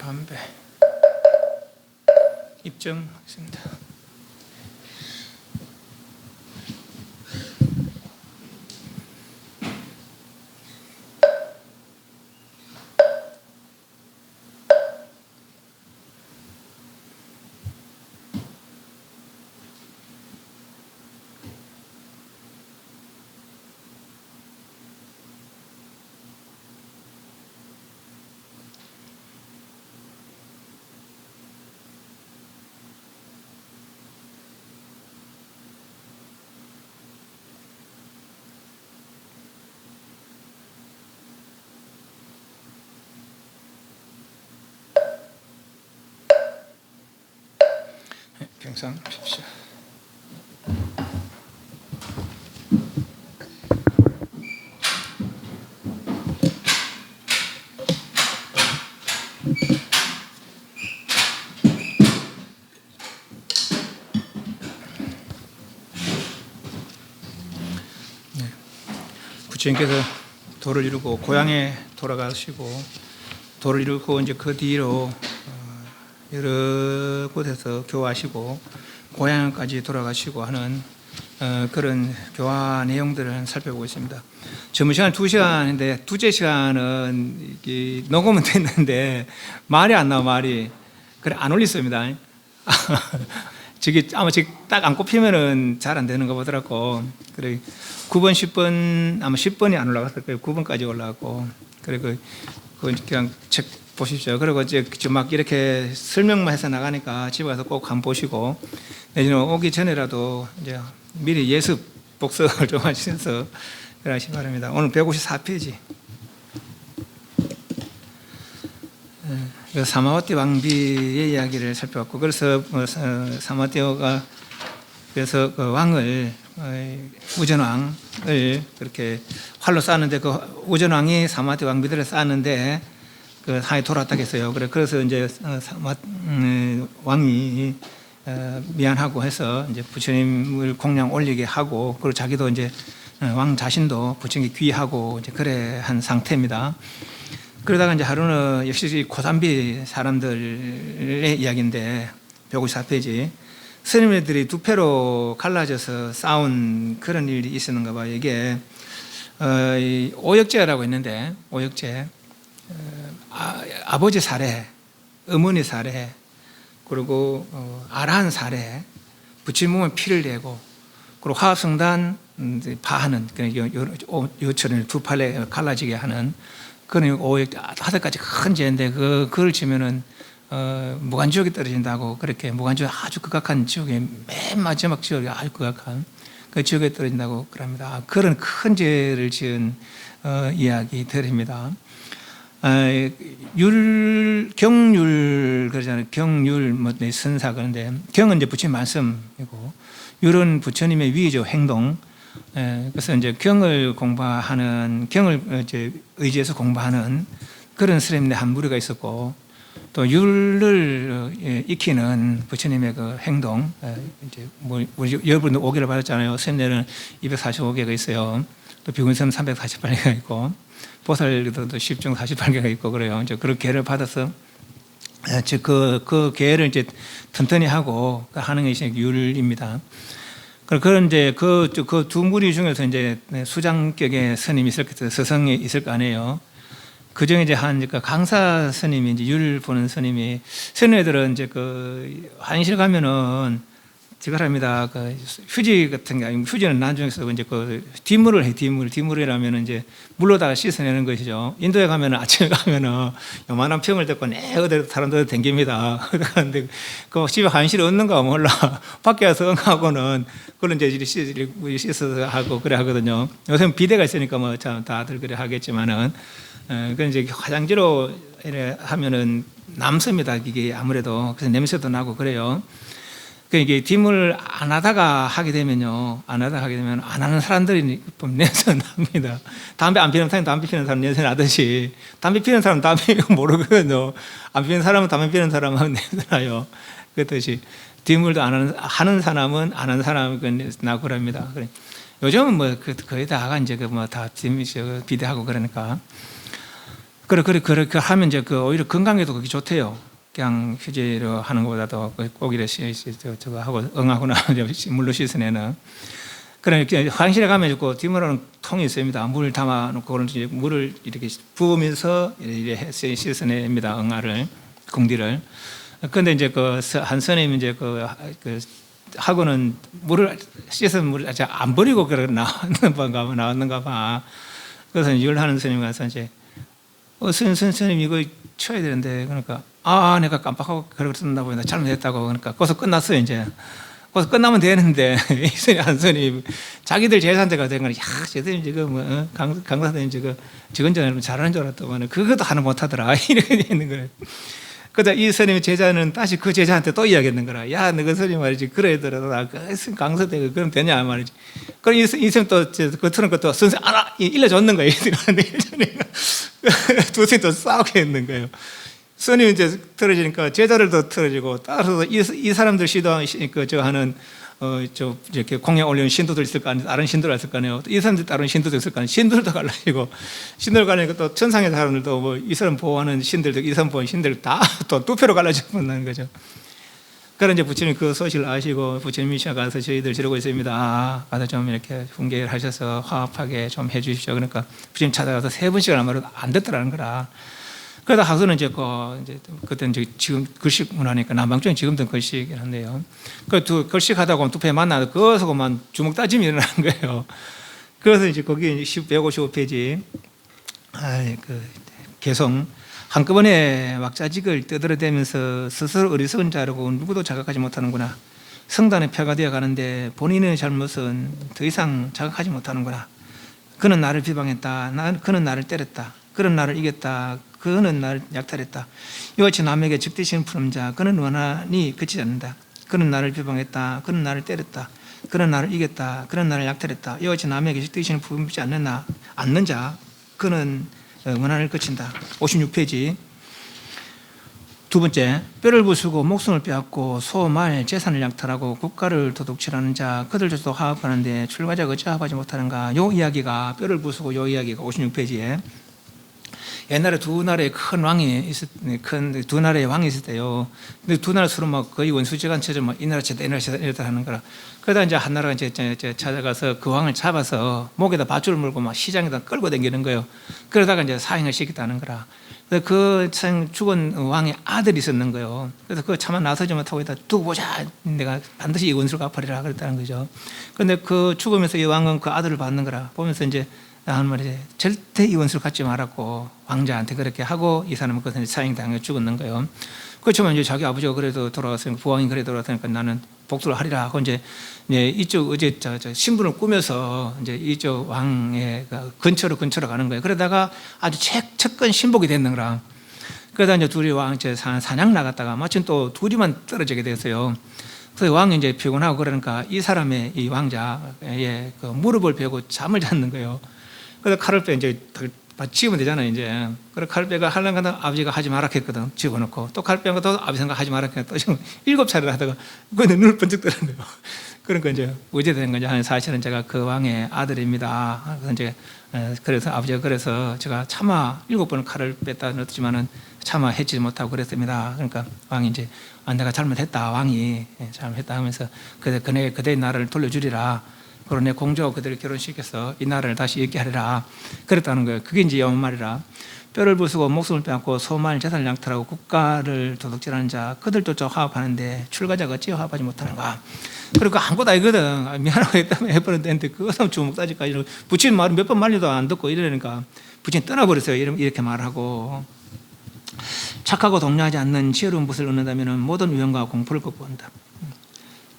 담배 입증하겠습니다. 경상하십시오. 부처님께서 도를 이루고 고향에 돌아가시고 도를 이루고 이제 그 뒤로 여러 곳에서 교화하시고 고향까지 돌아가시고 하는 그런 교화 내용들을 살펴보고 있습니다. 전문 시간 2시간인데 둘째 시간은 녹음은 됐는데 말이 안 나와. 말이 그래 안 올렸습니다. 저기 아마 딱 안 꼽히면은 잘 안 되는 거 보더라고. 그래 9번 10번 아마 10번이 안 올라갔을 거예요. 9번까지 올라갔고 그래 그 그냥 책 보십시오. 그리고 이제 막 이렇게 설명만 해서 나가니까 집에 가서 꼭 한번 보시고 내지는 오기 전에라도 이제 미리 예습 복습을 좀 하시면서 그러시기 바랍니다. 오늘 154페이지. 사마와티 왕비의 이야기를 살펴봤고 그래서 사마와티가 그래서 그 왕을 우전왕을 그렇게 활로 쐈는데 그 우전왕이 사마와티 왕비들을 쐈는데 그 하에 돌아왔다고 했어요. 그래서 이제 왕이 미안하고 해서 이제 부처님을 공양 올리게 하고 그리고 자기도 이제 왕 자신도 부처님께 귀하고 이제 그래 한 상태입니다. 그러다가 이제 하루는 역시 고단비 사람들의 이야기인데 154페이지 스님들이 두 패로 갈라져서 싸운 그런 일이 있었는가 봐요. 이게 오역제라고 있는데 오역제 아버지 사례, 어머니 사례, 그리고 아라한 사례, 부처님은 피를 내고 그리고 화합성단 파하는 요처를 두 팔에 갈라지게 하는 그런 오역 5가지 큰 죄인데 그걸 지면은 무간지옥에 떨어진다고 그렇게 무간지옥 아주 극악한 지옥에 맨 마지막 지옥이 아주 극악한 그 지옥에 떨어진다고 그럽니다. 그런 큰 죄를 지은 이야기들입니다. 경율 그러잖아요. 경율 선사 그런데 경은 이제 부처님 말씀이고 율은 부처님의 위죠 행동. 그래서 이제 경을 공부하는 경을 이제 의지해서 공부하는 그런 스님의 한 무리가 있었고 또 율을 익히는 부처님의 그 행동 이제 여러분들 5개를 받았잖아요. 스님들은 245개가 있어요. 또 비군섬 348개가 있고 보살도 10중 48개가 있고 그래요. 이제 그런 계를 받아서 그 계를 이제 튼튼히 하고 하는 것이 율입니다. 그런 이제 그 두 무리 중에서 이제 수장격의 스님이 있을 거 서성이 있을 거 아니에요. 그 중에 이제 한 강사 스님이 이제 율 보는 스님이 스님들은 이제 그 화장실 가면은 지가랍니다. 그 휴지 같은 게 아니고 휴지는 나중에 쓰고 이제 그 뒷물을 해 뒷물이라면 이제 물로다가 씻어내는 것이죠. 인도에 가면은 아침에 가면은 요만한 병을 듣고 어디 다른 데 댕깁니다. 그런데 그 집에 화장실이 없는가 몰라. 밖에 와서 응하고는 그런 이제 씻어서 하고 그래 하거든요. 요새는 비데가 있으니까 뭐 참 다들 그래 하겠지만은 그 이제 화장지로 이래 하면은 남습니다. 이게 아무래도 그래서 냄새도 나고 그래요. 이게 뒷물을 안 하다가 하게 되면요, 안 하는 사람들이 냄새 납니다. 담배 안 피우는 사람이 담배 피우는 사람 냄새 나듯이 담배 피우는 사람은 담배 모르거든요. 안 피우는 사람은 담배 피우는 사람은 냄새 나요. 그렇듯이 뒷물도 안 하는 사람은 안 하는 사람은 나고 그럽니다. 요즘은 뭐 거의 다가 이제 뭐 다 비대하고 그러니까. 그렇게 하면 이제 그 오히려 건강에도 그게 좋대요. 그냥 휴지로 하는 것보다도 꼭 이래 저거 하고 응하고 나면 물로 씻어내는. 그러니까 화장실에 가면 그 뒷문에는 통이 있습니다. 물 담아놓고 그런 이제 물을 이렇게 부으면서 이렇게 씻어냅니다. 응아를 공디를. 그런데 이제 그 한 선생님이 이제 그 하고는 물을 씻은 물을 안 버리고 그래 나왔는가 봐. 그래서 일하는 선생님 가서 이제 선생님 이거 쳐야 되는데 그러니까 내가 깜빡하고 그랬나 보다 잘못했다고 그러니까 거기서 끝났어요 이제. 거기서 끝나면 되는데 이 선생님 한 선생님 자기들 제자한테가 된 거는 저 선생님 지금 뭐 강사 선생님 저건 잘하는 줄 알았더만 그것도 하나 못하더라 이렇게 되는 거예요. 그러다 이 선생님의 제자는 다시 그 제자한테 또 이야기했는 거라. 야, 너그 선생님 말이지. 그러더라도 나 강사 때 그럼 되냐 말이지. 그럼 이 선생님 또 겉으로는 것도 선생님 일러줬는 거예요. 두 선생님 또 싸우게 했는 거예요. 선생님이 이제 틀어지니까 제자를 더 틀어지고 따라서 이 사람들 시도하는 하는 이렇게 공약 올리는 신도들 있을 거 아니에요. 다른 신도들 있을 거 아니에요. 이 사람들 다른 신도들 있을 거 아니에요. 신도들도 갈라지고 신도들 갈라니까 또 천상의 사람들도 뭐 이 사람 보호하는 신들도 이 사람 보호하는 신들 다 또 두 표로 갈라지고 만나는 거죠. 그래서 이제 부처님 그 소식을 아시고 부처님이 가서 저희들 저러고 있습니다. 가서 좀 이렇게 훈계를 하셔서 화합하게 좀 해주십시오. 그러니까 부처님 찾아가서 3번씩을 아마도 안 됐더라는 거라. 그러다 하서는 이제 그때 이제 지금 글씨 문화니까 남방쪽은 지금도 글씨이긴 한데요. 그 글씨 하다 보면 두 배 만나서 거기서 그만 주먹 따짐이 일어나는 거예요. 그래서 이제 거기 155페이지 개성 한꺼번에 왁자직을 떠들어대면서 스스로 어리석은 자라고 누구도 자각하지 못하는구나. 성단의 표가 되어 가는데 본인의 잘못은 더 이상 자각하지 못하는구나. 그는 나를 비방했다. 그는 나를 때렸다. 그는 나를 이겼다. 그는 나를 약탈했다. 이같이 남에게 적대심을 푸는 자, 그는 원한이 그치지 않는다. 그는 나를 비방했다. 그는 나를 때렸다. 그는 나를 이겼다. 그는 나를 약탈했다. 이같이 남에게 적대심을 품지 않는 자, 그는 원한을 그친다. 56페이지. 두 번째, 뼈를 부수고 목숨을 빼앗고 소, 말, 재산을 약탈하고 국가를 도둑질하는 자, 그들조차도 화합하는데 출가자가 어찌 화합하지 못하는가. 이 이야기가 뼈를 부수고 이 이야기가 56페이지에 옛날에 두 나라의 두 나라의 왕이 있을 때요. 근데 두 나라 서로 막 거의 원수지간처럼 막 이 나라 쳤다, 이 나라 쳤다 이렇다 하는 거라. 그러다 이제 한 나라가 이제 찾아가서 그 왕을 잡아서 목에다 밧줄을 물고 막 시장에다 끌고 다니는 거예요. 그러다가 이제 사형을 시켰다는 거라. 그래서 그 죽은 왕의 아들이 있었는 거예요. 그래서 그 차마 나서지 못하고 있다 두고 보자. 내가 반드시 이 원수를 갚으리라 그랬다는 거죠. 그런데 그 죽으면서 이 왕은 그 아들을 받는 거라. 보면서 이제 하는 말이지. 절대 이 원수를 갖지 말았고 왕자한테 그렇게 하고 이 사람은 그것을 사형당해 죽었는 거예요. 그렇지만 이제 자기 아버지가 그래도 돌아왔으니까 부왕이 그래 돌아왔으니까 나는 복수를 하리라 하고 이제 이쪽 어제 신분을 꾸며서 이제 이쪽 왕의 근처로 가는 거예요. 그러다가 아주 측근 신복이 됐는 거라. 그러다 이제 둘이 왕 사냥 나갔다가 마침 또 둘이만 떨어지게 됐어요. 그래서 왕이 이제 피곤하고 그러니까 이 사람의 이 왕자의 그 무릎을 베고 잠을 잤는 거예요. 그래서 칼을 빼 이제 집으면 되잖아요, 이제. 그래서 칼을 빼가 하려고 하다가 아버지가 하지 마라 했거든. 집어넣고. 또 칼을 빼고 또 아버지 생각 하지 마라 했거든. 또 지금 7차례를 하다가 그런데 눈을 번쩍 뜨는 거예요. 그러니까 이제 어제 된 거죠. 사실은 제가 그 왕의 아들입니다. 그래서 아버지가 그래서 제가 차마 7번을 칼을 뺐다 넣었지만은 차마 해치지 못하고 그랬습니다. 그러니까 왕이 이제 내가 잘못했다. 왕이 잘못했다 하면서 그대의 나라를 돌려주리라. 그리고 내 공주하고 그들을 결혼시켜서 이 나라를 다시 있게 하리라. 그랬다는 거예요. 그게 이제 영원 말이라. 뼈를 부수고 목숨을 빼앗고 소말 재산을 약탈하고 국가를 도둑질하는 자, 그들조차 화합하는데 출가자가 어찌 화합하지 못하는가. 그리고 아무것도 아니거든. 미안하고 했다면 해버렸는데 그것은 주먹다지까지 부친 말은 몇 번 말려도 안 듣고 이러니까 부친 떠나버렸어요. 이렇게 말하고. 착하고 동료하지 않는 지혜로운 것을 얻는다면 모든 위험과 공포를 극복한다.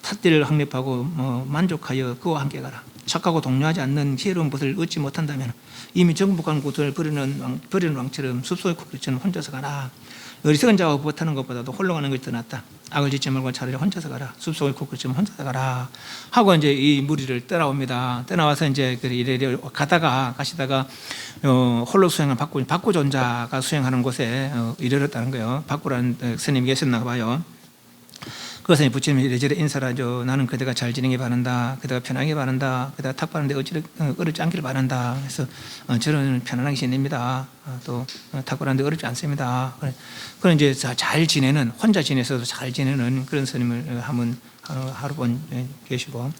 탓들을 확립하고 만족하여 그와 함께 가라. 착하고 동료하지 않는 지혜로운 것을 얻지 못한다면 이미 정복한 곳을 버리는 왕처럼 숲속의 코끼리처럼 혼자서 가라. 어리석은 자와 못하는 것보다도 홀로 가는 것이 더 낫다. 악을 짓지 말고 차라리 혼자서 가라. 숲속의 코끼리처럼 혼자서 가라. 하고 이제 이 무리를 떠나옵니다. 떠나와서 이제 이래 가시다가 홀로 수행한 박구 존자가 수행하는 곳에 이르렀다는 거예요. 박구라는 스님이 계셨나 봐요. 그것은 부처님이 이래저래 인사를 하죠. 나는 그대가 잘 지내기 바란다. 그대가 편하게 바란다. 그대가 탁 바는데 어렵지 않기를 바란다. 그래서 저는 편안하게 지냅니다. 또 탁 바는데 어렵지 않습니다. 그런 이제 잘 지내는, 혼자 지내서도 잘 지내는 그런 스님을 하루 번 계시고,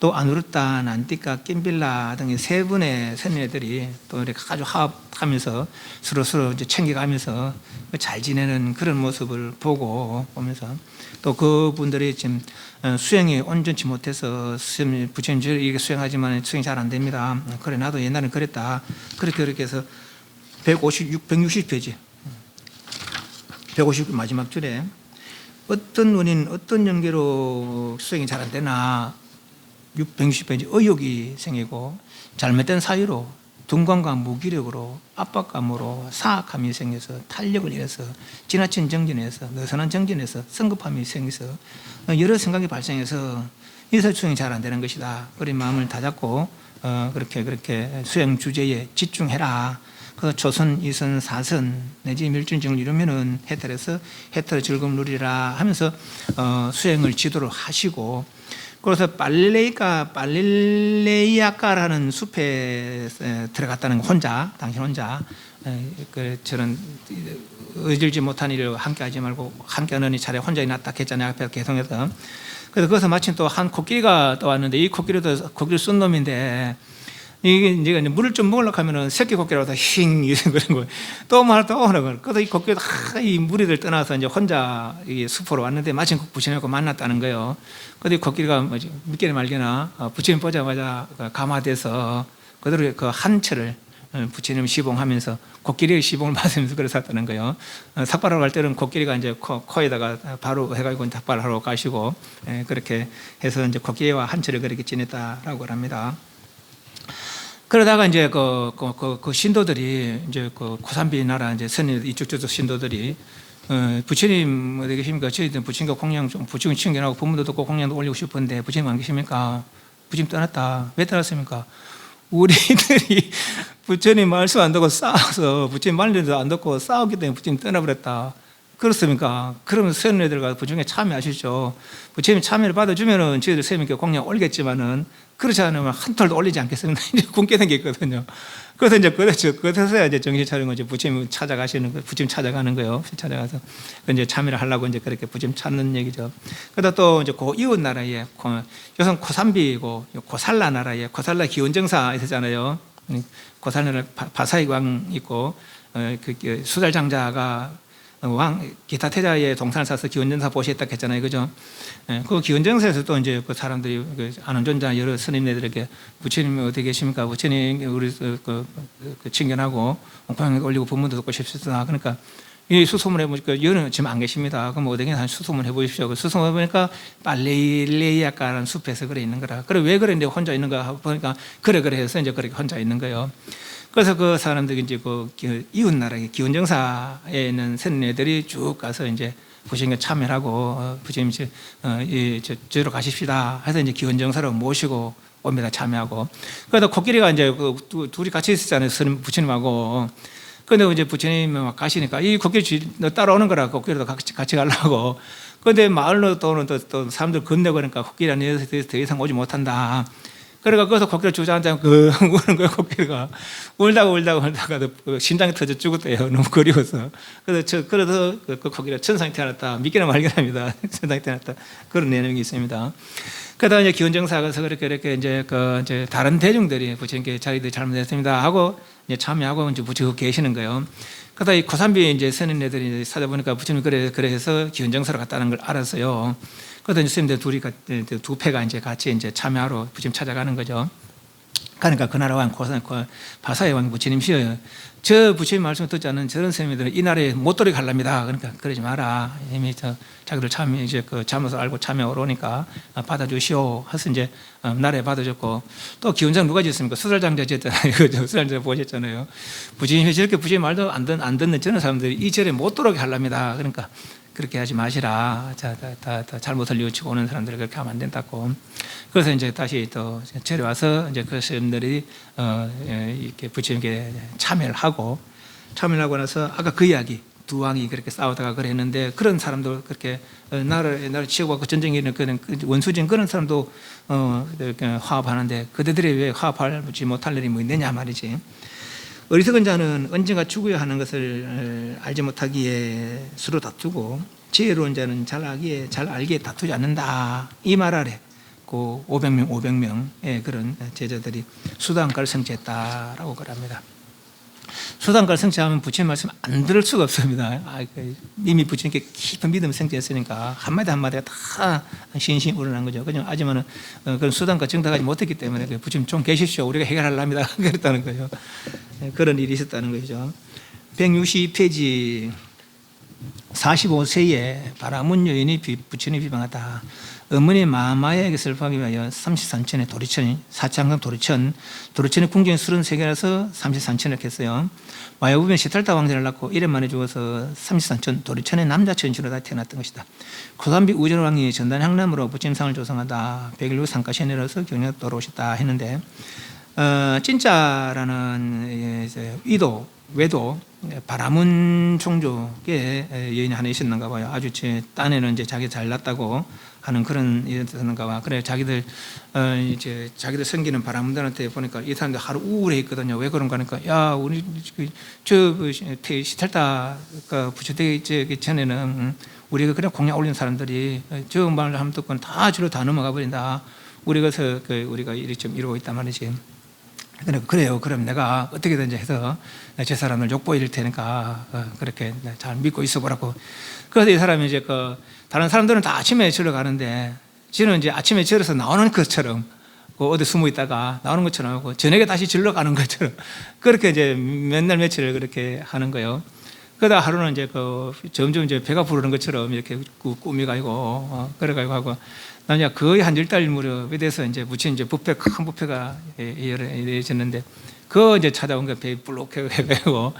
또 아누르타, 난티카, 낌빌라 등의 세 분의 스님들이 또 이렇게 아주 화합하면서 서로 이제 챙겨가면서 잘 지내는 그런 모습을 보면서, 또 그분들이 지금 수행이 온전치 못해서 부처님 이렇게 수행하지만 수행이 잘 안 됩니다. 그래 나도 옛날엔 그랬다. 그렇게 해서 160페이지 150 마지막 줄에 어떤 원인, 어떤 연계로 수행이 잘 안 되나 160페이지 의욕이 생기고 잘못된 사유로 둔감과 무기력으로 압박감으로 사악함이 생겨서 탄력을 잃어서 지나친 정진에서 느슨한 정진에서 성급함이 생겨서 여러 생각이 발생해서 이래서 수행이 잘 안 되는 것이다. 그런 마음을 다잡고 그렇게 수행 주제에 집중해라. 그 조선, 이선, 사선 내지 밀준증을 이루면은 해탈해서 해탈의 즐거움 누리라 하면서 수행을 지도를 하시고, 그래서 발릴레이아카라는 숲에 들어갔다는 당신 혼자 저는 의질지 못한 일을 함께하지 말고 함께하느니 차라리 혼자 낫다 했잖아요. 앞에서 개성해서. 그래서 거기서 마침 또 한 코끼리가 또 왔는데, 이 코끼리도 코끼리 쓴 놈인데 이게 이제 물을 좀 먹으려고 하면은 새끼 코끼리라고 힝 이런 거예요. 또 오는 거예요. 그래서 이 코끼리도 이 무리들 떠나서 이제 혼자 이 숲으로 왔는데 마침 부처님하고 만났다는 거예요. 그런데 코끼리가 믿기나 말기나 부처님 보자마자 감화돼서 그대로 그 한철을 부처님 시봉하면서 코끼리의 시봉을 받으면서 그랬었다는 거예요. 삭발하러 갈 때는 코끼리가 이제 코에다가 바로 해가지고 삭발하러 가시고, 그렇게 해서 이제 코끼리와 한철을 그렇게 지냈다라고 합니다. 그러다가 이제 그 신도들이 이제 그 고산비 나라 이제 선인 이쪽 저쪽 신도들이 부처님 어디 계십니까? 저희들 부처님과 공양 좀 부처님 챙겨나고 부모도 꼭 공양도 올리고 싶은데 부처님 안 계십니까? 부처님 떠났다. 왜 떠났습니까? 우리들이 부처님 말씀 안 듣고 싸워서 부처님 말씀도 안 듣고 싸웠기 때문에 부처님 떠나버렸다. 그렇습니까? 그러면 선인들과 부처님에 참여하시죠. 부처님 참여를 받아주면은 저희들 선생님께 공양 올리겠지만은 그렇지 않으면 한 톨도 올리지 않겠습니다. 이제 굶게 생겼거든요. 그래서 이제 그래서야 이제 정신 차린 거죠. 부처님 찾아가시는 거, 부처님 찾아가는 거예요. 찾아가서 이제 참여를 하려고 이제 그렇게 부처님 찾는 얘기죠. 그러다 또 이제 그 이웃 나라에 요선 고산비고 고살라 나라에 고살라 기원정사 있었잖아요. 고살라 바사이 왕 있고 그 수달장자가 기타 태자의 동산을 사서 기원정사 보시했다 했잖아요. 그죠? 그 기원정사에서 또 이제 그 사람들이 안원존자 여러 스님네들에게 부처님 어디 계십니까? 부처님 우리 친견하고 공양에 올리고 법문도 듣고 싶습니다. 그러니까 이 수소문 해보니까 여는 지금 안 계십니다. 그럼 어디 계나 수소문 해보십시오. 그 수소문 해보니까 발레이아카라는 숲에서 그래 있는 거라. 그래 왜 그랬는데 혼자 있는가 보니까 그래 해서 이제 그렇게 혼자 있는 거예요. 그래서 그 사람들이 이제 그 이웃 나라의 기원정사에 있는 선녀들이 쭉 가서 이제 부처님께 참여하고 부처님 저로 가십시다 해서 이제 기원정사로 모시고 옵니다. 참여하고. 그래서 코끼리가 이제 둘이 같이 있었잖아요. 부처님하고. 그런데 이제 부처님 가시니까 이 코끼리 따라오는 거라 코끼리도 같이 가려고. 그런데 마을로 또는 또 사람들 건네고 그러니까 코끼리가 더 이상 오지 못한다. 그러니까 거기서 코끼리 주저앉아 우는 거예요. 코끼리가 울다가 심장이 터져 죽었대요. 너무 그리워서. 그래서 그 코끼리가 천상에 태어났다. 믿기나 말기나입니다. 천상에 태어났다. 그런 내용이 있습니다. 그러다 이제 기원정사가 가서 그렇게 이제 이제 다른 대중들이 부처님께 자기들이 잘못했습니다 하고 이제 참여하고 이제 부처님 계시는 거예요. 그러다 이 고산비 이제 선인네들이 찾아보니까 부처님 그래 해서 기원정사로 갔다는 걸 알았어요. 그러다 스님들 두 패가 이제 같이 이제 참여하러 부처님 찾아가는 거죠. 그러니까 그 나라 왕 바사의 왕 부처님이시여, 저 부처님 말씀 듣지 않는 저런 스님들은 이 나라에 못 들어가랍니다. 그러니까 그러지 마라. 이미 자기들 참여 이제 그 잘못을 알고 참여하러 오니까 받아주시오. 해서 이제 나라에 받아줬고, 또 기원장 누가 지었습니까? 수달장자 지었잖아요. 수달장자 보셨잖아요. 부처님이 저렇게 부처님 말도 안 듣는 저런 사람들이 이 절에 못 들어오게 하랍니다. 그러니까 그렇게 하지 마시라. 다 잘못을 뉘우치고 오는 사람들이 그렇게 하면 안 된다고. 그래서 이제 다시 또 절에 와서 이제 그 스님들이 이렇게 부처님께 참여를 하고 나서 아까 그 이야기, 두 왕이 그렇게 싸우다가 그랬는데 그런 사람도 그렇게 나라를 치고받고 전쟁에 있는 그런 원수진 그런 사람도 이렇게 화합하는데 그들이 왜 화합하지 못할 일이 뭐 있느냐 말이지. 어리석은 자는 언젠가 죽어야 하는 것을 알지 못하기에 서로 다투고 지혜로운 자는 잘 알기에 다투지 않는다. 이 말 아래 그 500명의 그런 제자들이 수단가를 성취했다라고 그럽니다. 수단가를 성취하면 부처님 말씀 안 들을 수가 없습니다. 이미 부처님께 깊은 믿음을 성취했으니까 한마디 한마디가 다 신신이 우러난 거죠. 그냥 하지만은 그런 수단가 정당하지 못했기 때문에 부처님 좀 계십시오. 우리가 해결하려합니다. 그랬다는 거죠. 그런 일이 있었다는 것이죠. 162페이지 45세에 바라문 여인이 부처님 비방하다. 어머니 마마의 것을 파기 위하여 33천의 도리천이 사창강 도리천의 궁정이 33개라서 33천을 이렇게 했어요. 마야부면 시탈타 왕자를 낳고 1년 만에 죽어서 33천 도리천의 남자 천신으로 다 태어났던 것이다. 고산비 우전왕이 전단 향남으로 부처님상을 조성하다 100일 상가시에 내려서 경력 돌아오셨다 했는데 진짜라는 외도 바라문 종족의 여인이 하나 있었는가 봐요. 아주 제 딴에는 이제 자기 잘났다고 하는 그런 일이었는가 봐. 그래 자기들 섬기는 바라문들한테 보니까 이 사람들 하루 우울해 있거든요. 왜 그런가 하니까 야 우리 저 시탈다가 부처되기 전에는 우리가 그냥 공약 올린 사람들이 저 말을 하면 듣고는 다 줄로 다 넘어가 버린다. 우리가 일이 좀 이루고 있단 말이지. 그래요. 그럼 내가 어떻게든지 해서 저 사람을 욕보일 테니까 그렇게 잘 믿고 있어 보라고. 그래서 이 사람이 이제 다른 사람들은 다 아침에 절로 가는데 저는 이제 아침에 절에서 나오는 것처럼 어디 숨어 있다가 나오는 것처럼 하고 저녁에 다시 절로 가는 것처럼 그렇게 이제 맨날 며칠을 그렇게 하는 거예요. 그러다 하루는 이제 점점 이제 배가 부르는 것처럼 이렇게 꾸미가지고 그래가지고 하고 남자 거의 한 10달 무렵에 대해서 이제 부처님 이제 큰 뷔페가 이루어졌는데 그거 이제 찾아온 거 배에 불룩해가지고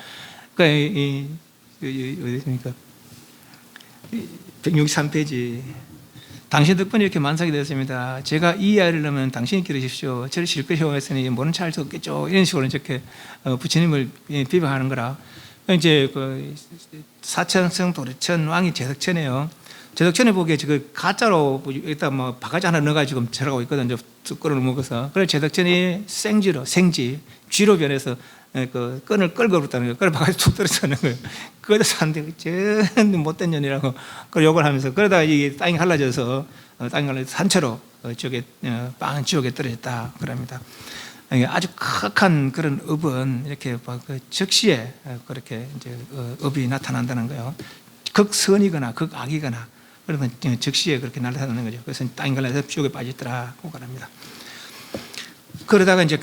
어디습니까? 163페이지 당신 덕분에 이렇게 만삭이 되었습니다. 제가 이 이야기를 넣으면 당신이 기르십시오. 저를 실컷이라고 했으니 모른 체 할 수 없겠죠. 이런 식으로 이렇게 부처님을 비방하는 거라. 이제 사천성 도리천 왕이 제덕천이에요. 제덕천에 보기에 지금 가짜로 여기다 뭐 바가지 하나 넣어가지고 절하고 있거든요. 끈을 묶어서. 그래서 제덕천이 생지 쥐로 변해서 끈을 끌고 그랬다는 거예요. 그걸 바가지 툭 떨어지는 거예요. 그래서 사람들이 전 못된 년이라고 그 욕을 하면서 그러다가 이게 땅이 갈라져서 산채로 저게 빵 지옥에 떨어졌다 그럽니다. 아주 극한 그런 업은 이렇게 적시에 그렇게 이제 업이 나타난다는 거예요. 극선이거나 극악이거나 그러면 적시에 그렇게 나타나는 거죠. 그래서 땅이 갈라져서 지옥에 빠졌더라고 그럽니다. 그러다가 이제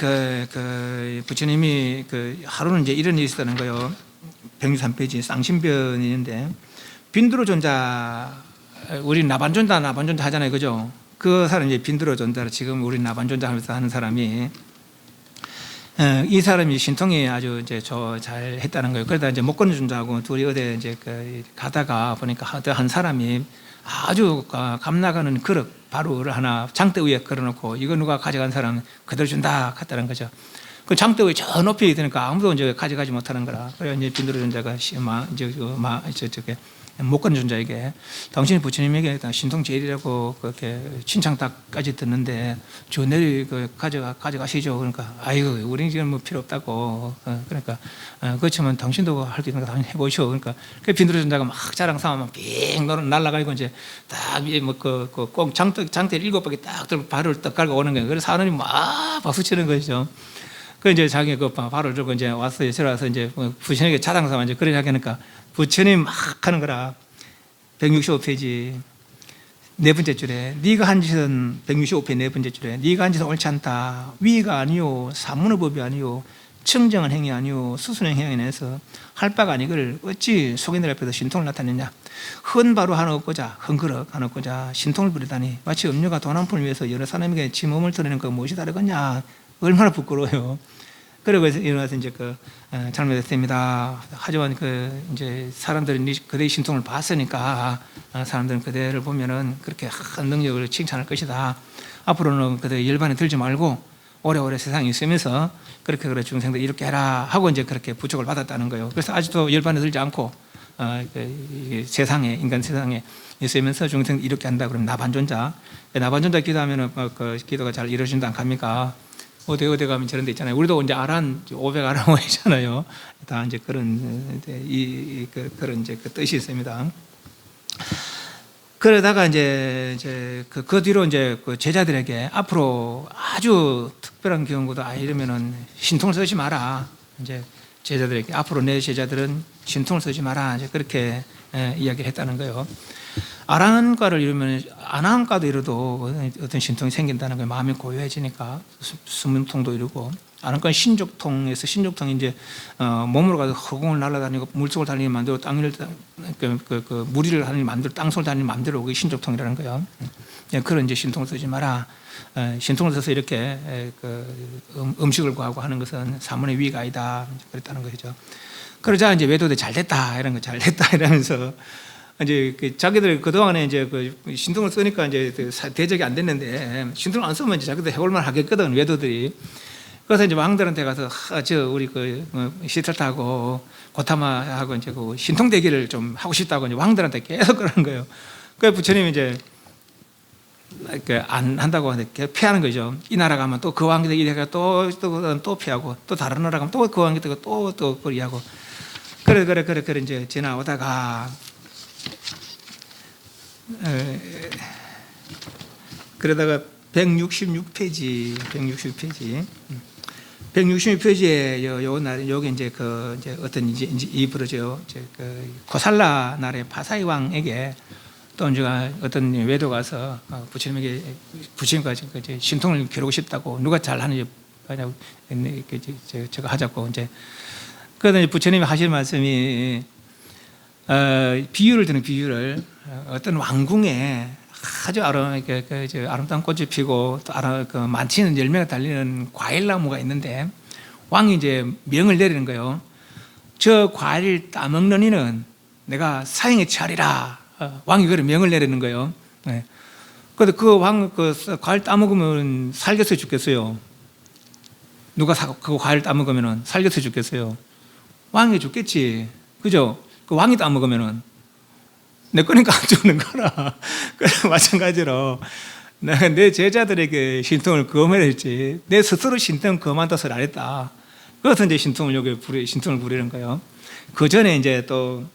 부처님이 하루는 이제 이런 일이 있었다는 거예요. 163페이지 쌍신변이 있는데 빈두로 존자 우리 나반존자 하잖아요, 그죠? 그 사람 이제 빈두로 존자를 지금 우리 나반존자 하면서 하는 사람이 이 사람이 신통이 아주 이제 잘 했다는 거예요. 그러다 이제 목건 존자하고 둘이 어디 이제 가다가 보니까 한 사람이 아주 감나가는 그릇 바로를 하나 장대 위에 걸어놓고 이거 누가 가져간 사람 그대로 준다 했다는 거죠. 그 장대 위에 저 높이 되니까 아무도 이제 가져가지 못하는 거라. 그래서 이제 빈두로 존자가 저게 목건 존자에게 당신이 부처님에게 신통 제일이라고 그렇게 칭찬까지 듣는데 저 내리 가져가시죠. 그러니까 아이고 우리는 지금 뭐 필요 없다고. 그러니까 그렇지만 당신도 할 수 있는 거 당연히 해보시오. 그러니까 그 빈두로 존자가 막 자랑 삼아 삥 날아가지고 이제 딱꼭 장대 7바퀴 딱 들고 발을 딱 깔고 오는 거예요. 그래서 사람이 막 박수 치는 것이죠. 그 이제 자기 발을 들고 이제 왔어요. 들어와서 이제 부처님에게 자랑 삼아 이제 그래 하니까 부처님 막 하는 거라. 165페이지 네 번째 줄에 네가 한 짓은 165페이지 네 번째 줄에 네가 한 짓은 옳지 않다. 위가 아니요 사문의 법이 아니요 청정한 행위 아니요 수순의 행위에 내서 할 바가 아니거를 어찌 속인들 앞에서 신통을 나타내냐. 흔바로 하나 없고자 흔그럭 하나 없고자 신통을 부리다니 마치 음료가 돈 한 푼을 위해서 여러 사람에게 지 몸을 드리는 거 무엇이 다르겠냐. 얼마나 부끄러워요. 그리고 일어나서 이제 잘못했습니다. 하지만 이제 사람들이 그대의 신통을 봤으니까 사람들은 그대를 보면은 그렇게 큰 능력을 칭찬할 것이다. 앞으로는 그대 열반에 들지 말고 오래오래 세상에 있으면서 그렇게 중생들 이렇게 해라 하고 이제 그렇게 부축을 받았다는 거예요. 그래서 아직도 열반에 들지 않고 세상에 인간 세상에 있으면서 중생 이렇게 한다 그러면 나반존자 기도하면은 그 기도가 잘 이루어진다 안 합니까? 어디 가면 저런 데 있잖아요. 우리도 이제 아란 500아란 모이잖아요. 다 이제 그런 그런 이제 그 뜻이 있습니다. 그러다가 이제 그 뒤로 이제 그 제자들에게 앞으로 아주 특별한 경우도 이러면은 신통을 쓰지 마라. 이제 제자들에게 앞으로 내 제자들은 신통을 쓰지 마라. 이제 그렇게 이야기를 했다는 거예요. 아란과를 이루면 아나한과도 이루도 어떤 신통이 생긴다는 거예요. 마음이 고요해지니까 수문통도 이루고 아란과는 신족통에서 신족통이 이제 몸으로 가서 허공을 날아다니고 물속을 달리는 만들고 땅을 그 무리를 하는 만들고 땅속을 달리는 만들고 그게 신족통이라는 거예요. 그런 이제 신통을 쓰지 마라. 신통을 써서 이렇게 음식을 구하고 하는 것은 사문의 위가 아니다. 그랬다는 거죠. 그러자 이제 외도대 잘 됐다 이런 거 잘 됐다 이러면서. 이제 자기들 그동안에 이제 그 신통을 쓰니까 이제 대적이 안 됐는데 신통을 안 쓰면 이제 자기들 해볼만 하겠거든 외도들이. 그래서 이제 왕들한테 가서 우리 시틀타하고 고타마하고 이제 그 신통 대기를 좀 하고 싶다고 이제 왕들한테 계속 그러는 거예요. 그래서 부처님이 이제 안 한다고 하는데 피하는 거죠. 이 나라 가면 또 그 왕기 이래가 또 피하고 또 다른 나라 가면 또 그 왕기 또 그리하고 그래 이제 지나오다가. 그러다가 166페이지에 요게 이제 어떤 이 부르죠. 코살라 나라의 파사이 왕에게 또 이제 어떤 외도 가서 부처님과 이제 신통을 기르고 싶다고 누가 잘하는지 저거 하자고 이제 그러더니 부처님이 하실 말씀이 비유를 드는 비유를 어떤 왕궁에 아주 아름다운 꽃이 피고 또 많지는 열매가 달리는 과일나무가 있는데 왕이 이제 명을 내리는 거예요. 저 과일 따먹는 이는 내가 사형에 처하리라. 왕이 그런 명을 내리는 거예요. 그런데 그 과일 따먹으면 살겨서 죽겠어요. 누가 그 과일 따먹으면 살겨서 죽겠어요. 왕이 죽겠지. 그죠? 그 왕이 따먹으면은 내 거니까 안 죽는 거라. 그래서 마찬가지로 내가 내 제자들에게 신통을 금했지 내 스스로 신통을 금한다서 안 했다. 그래서 이제 신통을 부리는 거예요. 그 전에 이제 또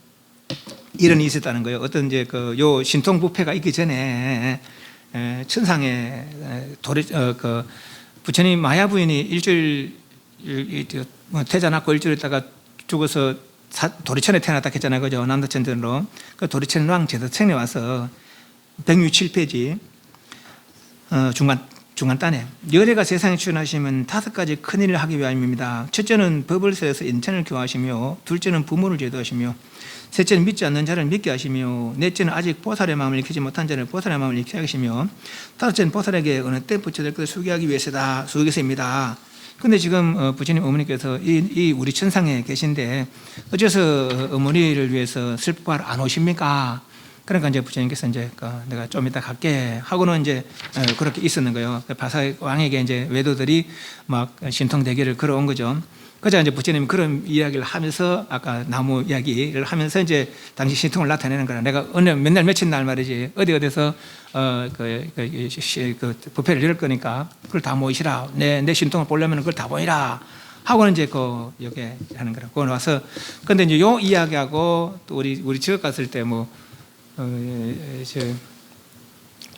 이런 일이 있었다는 거예요. 어떤 이제 요 신통 부패가 있기 전에 천상에 부처님 마야 부인이 일주일 태자 낳고 일주일 있다가 죽어서 도리천에 태어났다 했잖아요. 그죠? 남도천전으로. 그 도리천 왕 제도천에 와서 167페이지 중간단에 열애가 세상에 출현하시면 5가지 큰일을 하기 위함입니다. 첫째는 법을 세워서 인천을 교화하시며 둘째는 부모를 제도하시며 셋째는 믿지 않는 자를 믿게 하시며 넷째는 아직 보살의 마음을 익히지 못한 자를 보살의 마음을 익히게 하시며 다섯째는 보살에게 어느 때 부처될 것을 수기하기 위해서입니다. 근데 지금 부처님 어머니께서 이 우리 천상에 계신데 어째서 어머니를 위해서 슬퍼하러 안 오십니까? 그러니까 이제 부처님께서 이제 내가 좀 이따 갈게 하고는 이제 그렇게 있었는 거예요. 바사 왕에게 이제 외도들이 막 신통 대기를 걸어온 거죠. 그자 이제 부처님이 그런 이야기를 하면서 아까 나무 이야기를 하면서 이제 당시 신통을 나타내는 거라. 내가 어느 맨날 며칠 날 말이지 어디서 부패를 이룰 거니까 그걸 다 모이시라. 내 신통을 보려면 그걸 다 모이라. 하고는 이제 여기 하는 거라. 그거 와서 근데 이제 요 이야기하고 또 우리 지역 갔을 때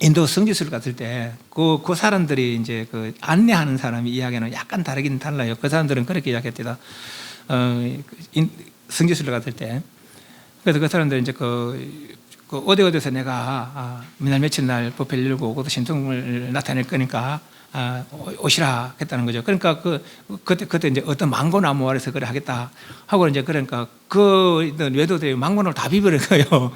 인도 성지수를 갔을 때 그 사람들이 이제 안내하는 사람이 이야기는 약간 다르긴 달라요. 그 사람들은 그렇게 이야기했대다. 성지수를 갔을 때 그래서 그 사람들은 이제 어디서 내가 맨날 며칠 날 법회를 열고 그 신통을 나타낼 거니까 오시라 했다는 거죠. 그러니까 그때 이제 어떤 망고나무 아래서 그래 하겠다 하고 이제 그러니까 그 외도들이 망고나무를 다 비벼는 거예요.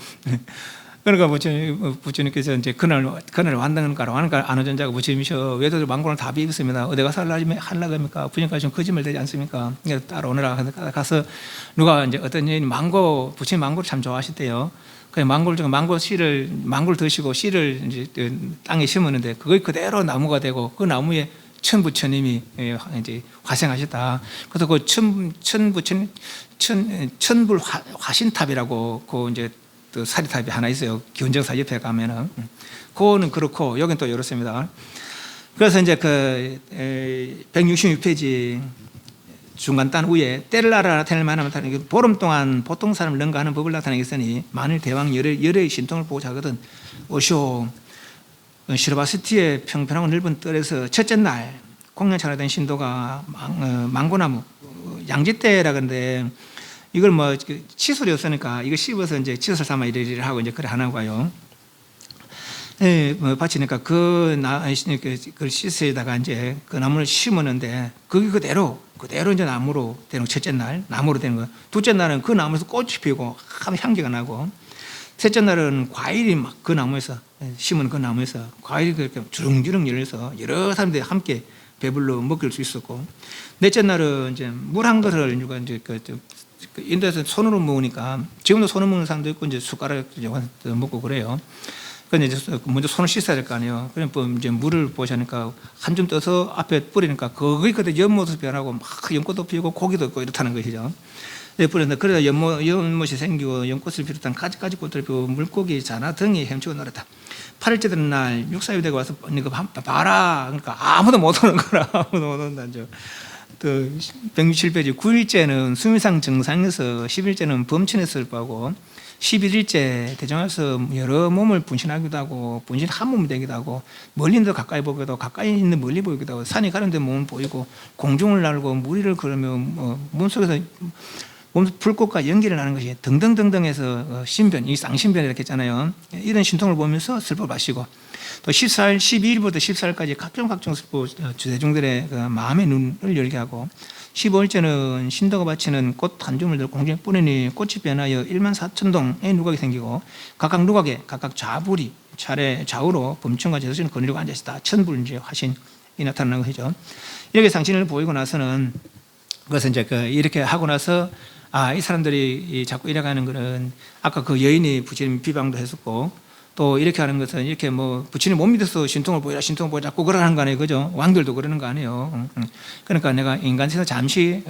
그러니까 부처님께서 이제 그날 왔다는 거라 하니까 안호전자가 부처님이셔 외도들 망고를 다 비볐습니다. 어디 가서 하려고 합니까? 부처님까지 좀 거짓말 되지 않습니까? 따라오느라 가서 누가 이제 어떤 여인이 부처님 망고를 참 좋아하셨대요. 그 망고를 드시고 씨를 이제 땅에 심었는데 그거 그대로 나무가 되고 그 나무에 천부처님이 이제 화생하셨다. 그래서 그 천부처님 천불 화신탑이라고 그 이제 또 사리탑이 하나 있어요. 기원정사 옆에 가면은 그거는 그렇고 여긴 또 이렇습니다. 그래서 이제 그 166페이지 중간단 위에 때를 알아라天을 만하면 타는 보름 동안 보통 사람을 능가하는 법을 나타내겠으니 만일 대왕 열의 신통을 보고자 하거든 오쇼. 시르바스티의 평평하고 넓은 뜰에서 첫째 날 공양차례된 신도가 망고나무 양지대라 그러는데 이걸 뭐 치솔이 없으니까 이거 씹어서 이제 치솔 삼아 이래 하고 이제 그래 하나 봐요. 예, 뭐 바치니까 그걸 씻에다가 이제 그 나무를 심었는데 그게 그대로 이제 나무로 되는 거. 첫째 날 나무로 되는 거. 둘째 날은 그 나무에서 꽃이 피고 향기가 나고, 셋째 날은 과일이 막 그 나무에서 심은 그 나무에서 과일이 그렇게 주렁주렁 열려서 여러 사람들이 함께 배불러 먹을 수 있었고, 넷째 날은 이제 물 한 그릇을 이제 인도에서 손으로 먹으니까 지금도 손으로 먹는 사람도 있고 이제 숟가락 먹고 그래요. 근데 이제 먼저 손을 씻어야 될 거 아니에요. 그러니까 이제 물을 보시니까 한 줌 떠서 앞에 뿌리니까 거기 그때 연못도 변하고 막 연꽃도 피우고 고기도 있고 이렇다는 것이죠. 뿌렸는데 그러다 연못이 생기고 연꽃을 비롯한 가지가지 꽃을 피우고 물고기 자나 등이 헤엄치고 놀았다. 8일째 되는 날 육사일이 되고 와서 이거 봐라. 그러니까 아무도 못 오는 거라. 아무도 못 온다죠. 또 167페이지 9일째는 수미상 정상에서 10일째는 범친에서 보고 11일째 대정에서 여러 몸을 분신하기도 하고 분신 한 몸이 되기도 하고 멀리 있는 데 가까이 보기도 하고 가까이 있는 멀리 보기도 하고 산이 가는 데 몸을 보이고 공중을 날고 무리를 걸으며 몸속에서 불꽃과 연기를 하는 것이 등등등등해서 신변, 이 쌍신변 이렇게 했잖아요. 이런 신통을 보면서 슬퍼 마시고 또 14일, 12일부터 14일까지 각종 슬퍼 주대중들의 그 마음의 눈을 열게 하고 15일째는 신도가 바치는 꽃 한 줌을 들고 공중에 뿌리니 꽃이 변하여 14,000동의 누각이 생기고 각각 누각에 각각 좌불이 차례 좌우로 범천과 제수신을 거느리고 앉아있다. 천불 화신이 나타나는 것이죠. 이렇게 상신을 보이고 나서는 그것은 이제 이렇게 하고 나서 이 사람들이 자꾸 이래가는 거는 아까 그 여인이 부처님 비방도 했었고 또 이렇게 하는 것은 이렇게 뭐 부처님 못 믿어서 신통을 보이라 자꾸 그러는 거 아니에요. 그죠? 왕들도 그러는 거 아니에요. 그러니까 내가 인간세상 잠시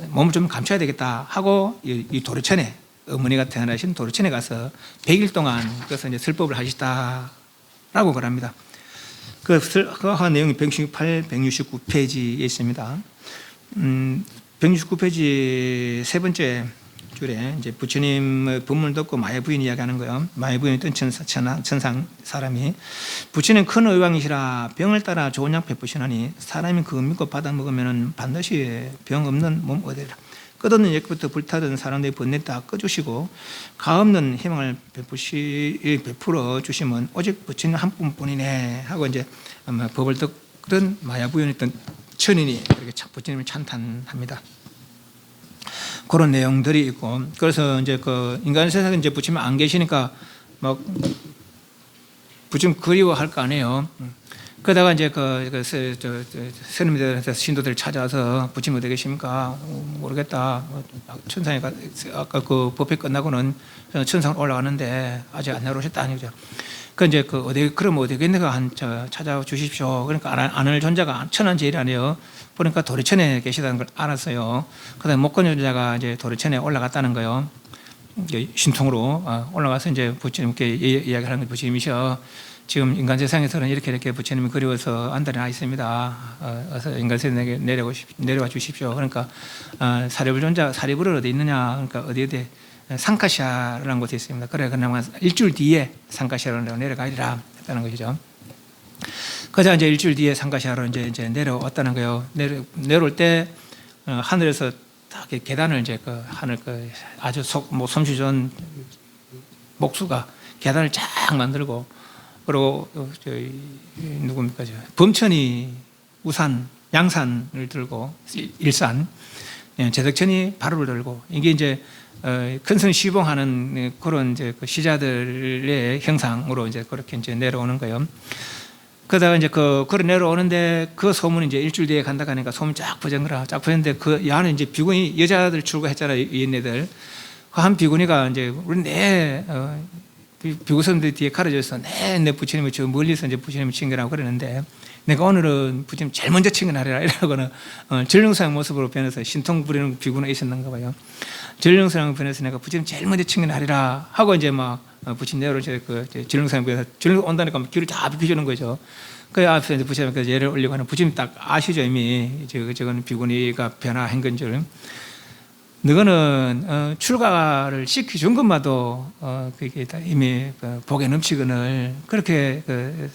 몸을 좀 감춰야 되겠다 하고 이 도르천에 어머니가 태어나신 도르천에 가서 100일 동안 그래서 이제 설법을 하시다라고 그럽니다. 그 한 내용이 168, 169페이지에 있습니다. 169페이지 세 번째 줄에 이제 부처님의 법문을 듣고 마야 부인 이야기하는 거예요. 마야 부인이던 천상 사람이 부처님 큰 의왕이시라 병을 따라 좋은 약 베푸시나니 사람이 그거 믿고 받아 먹으면 반드시 병 없는 몸 얻으리라. 끝없는 역부터 불타던 사람들의 번뇌 다 꺼주시고 가없는 희망을 베풀어 주시면 오직 부처님 한 분뿐이네 하고 이제 법을 듣던 마야 부인이던 천인이 그렇게 부처님을 찬탄합니다. 그런 내용들이 있고, 그래서 이제 그 인간 세상에 이제 부처님 안 계시니까 막 부처님 그리워할 거 아니에요. 그러다가 이제 스님들한테 신도들 찾아서 부처님 어디 계십니까? 모르겠다. 천상에 아까 그 법회 끝나고는 천상 올라가는데 아직 안 내려오셨다 아니죠. 그 이제 그럼 어디 계신가 찾아주십시오. 그러니까 아는 존자가 천한 제일 아니에요. 보니까 도리천에 계시다는 걸 알았어요. 그다음에 목건 존자가 이제 도리천에 올라갔다는 거예요. 신통으로 올라가서 이제 부처님께 이야기하는 게 부처님이셔. 지금 인간 세상에서는 이렇게 부처님이 그리워서 안달이 나 있습니다. 어서 인간 세상에 내려와 주십시오. 그러니까 사리불은 어디 있느냐? 그러니까 어디 상카시아라는 곳에 있습니다. 그러면 일주일 뒤에 상카시아로 내려가리라 했다는 것이죠. 그래서 이제 일주일 뒤에 상카시아로 이제 내려왔다는 거예요. 내려올 때 하늘에서 딱 계단을 이제 하늘 아주 솜씨 좋은 목수가 계단을 쫙 만들고, 그리고 누굽니까 범천이 우산 양산을 들고 일산, 제덕천이 바로를 들고, 이게 이제 큰선 시봉하는 그런 이제 시자들의 형상으로 이제 그렇게 이제 내려오는 거예요. 그러다가 이제 그걸 내려오는데 그 소문이 이제 일주일 뒤에 간다 하니까 소문이 쫙 퍼진 거라. 쫙 퍼졌는데 그 안에 이제 비구니 여자들 출가했잖아요. 얘네들. 그 한 비구니가 이제 우리 비구선들 뒤에 가려져서 내 부처님을 저 멀리서 이제 부처님을 친거라고 그러는데 내가 오늘은 부처님 제일 먼저 칭언하리라 이러고는 전령사의 모습으로 변해서 신통 부리는 비구가 있었는가 봐요. 전령사의 변해서 내가 부처님 제일 먼저 칭언하리라 하고 이제 막 부처님 내로 그 전령사의 변해서 전령 온다니까 길을 다 비켜주는 거죠. 그 앞에서 이제 부처님 그 예를 올리고 하는 부처님 딱 아시죠 이미 저건 비구니가 변화한 건 줄. 너는 출가를 시켜준 것마도 그게 다 이미 복에 넘치거늘 그렇게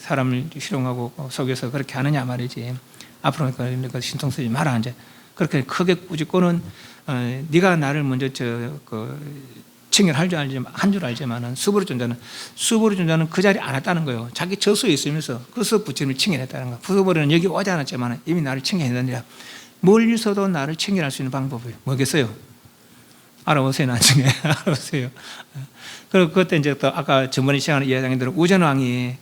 사람을 희롱하고 속여서 그렇게 하느냐 말이지. 앞으로 그 신통 쓰지 마라 이제 그렇게 크게 꾸짖고는 네가 나를 먼저 칭언할 줄 알지만 한 줄 알지만은 수보리 존자는 그 자리에 안 왔다는 거예요. 자기 저수에 있으면서 그래서 부처님을 칭언했다는 거예요. 수보리는 여기 오지 않았지만 이미 나를 칭언했느니라. 멀리서도 나를 칭언할 수 있는 방법이 뭐겠어요? 알아보세요, 나중에. 알아보세요. 그리고 그때 이제 또 아까 전번에 시작하는 이야기한 대로 우전왕이